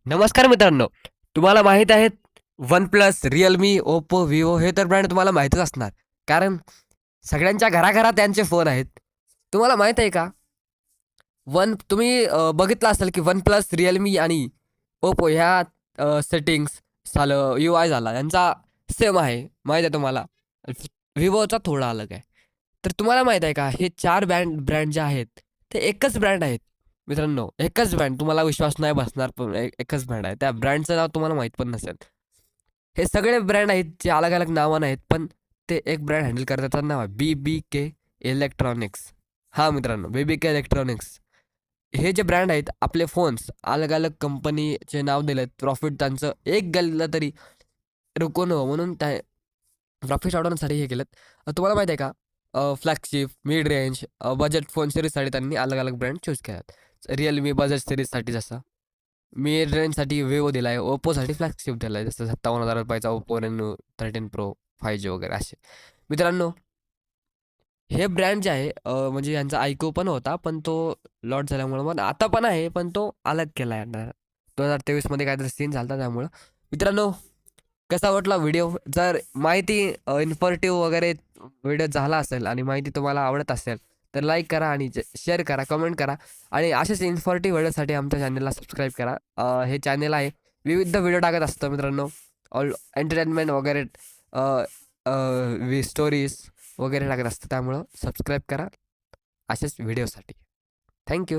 नमस्कार मित्रांनो, तुम्हाला माहीत आहेत one plus, Realme, Oppo, Vivo हे तर ब्रँड तुम्हाला माहीतच असणार. कारण सगळ्यांच्या घराघरात त्यांचे फोन आहेत. तुम्हाला माहीत आहे का? तुम्ही बघितलं असेल की वन प्लस, रिअलमी आणि ओप्पो ह्या सेटिंग्स झालं, यू-आय झाला यांचा सेम आहे. माहीत आहे तुम्हाला? विवोचा थोडा अलग आहे. तर तुम्हाला माहीत आहे का हे 4 ब्रँड जे आहेत, ते एकच ब्रँड आहेत. मित्रांनो, एकच ब्रँड तुम्हाला विश्वास नाही बसणार पण एकच ब्रँड आहे. त्या ब्रँडचं नाव तुम्हाला माहीत पण नसेल. हे सगळे ब्रँड आहेत जे अलग-अलग नावानं आहेत, पण ते एक ब्रँड हँडल करतात त्याचं नाव आहे बी-बी-के इलेक्ट्रॉनिक्स. हां, मित्रांनो बी-बी-के इलेक्ट्रॉनिक्स. हे जे ब्रँड आहेत आपले फोन्स अलग-अलग कंपनीचे नाव दिलेत. प्रॉफिट त्यांचं एक गेलं तरी रुको म्हणून त्या प्रॉफिट वाढवण्यासाठी हे केलेत. तुम्हाला माहीत आहे का? Flagship, mid range, budget phone सीरीजसाठी त्यांनी अलग-अलग ब्रँड चूज केल्यात. Realme बजेट सीरीजसाठी जसं, मिड रेंजसाठी Vivo दिला आहे, Oppoसाठी फ्लॅगशिप दिला आहे. जसं 57,000 रुपयाचा Oppo Reno 13 Pro 5G वगैरे असे. मित्रांनो, हे ब्रँड जे आहे म्हणजे यांचा आयको पण होता, पण तो लॉट झाल्यामुळं मग आता पण आहे, पण तो अलग केला आहे. 2023मध्ये काहीतरी सीन झाला होता त्यामुळं. मित्रांनो, कसा वाटला व्हिडिओ? जर माहिती इन्फॉर्मेटिव्ह वगैरे व्हिडिओ झाला असेल आणि माहिती तुम्हाला आवडत असेल, तर लाईक करा आणि शेअर करा, कमेंट करा आणि असेच इन्फॉर्मेटिव्ह व्हिडिओसाठी आमच्या चॅनलला सबस्क्राईब करा. हे चॅनल आहे, विविध व्हिडिओ टाकत असतं मित्रांनो. एंटरटेनमेंट वगैरे स्टोरीज वगैरे टाकत असतं. त्यामुळं सबस्क्राईब करा अशाच व्हिडिओसाठी. थँक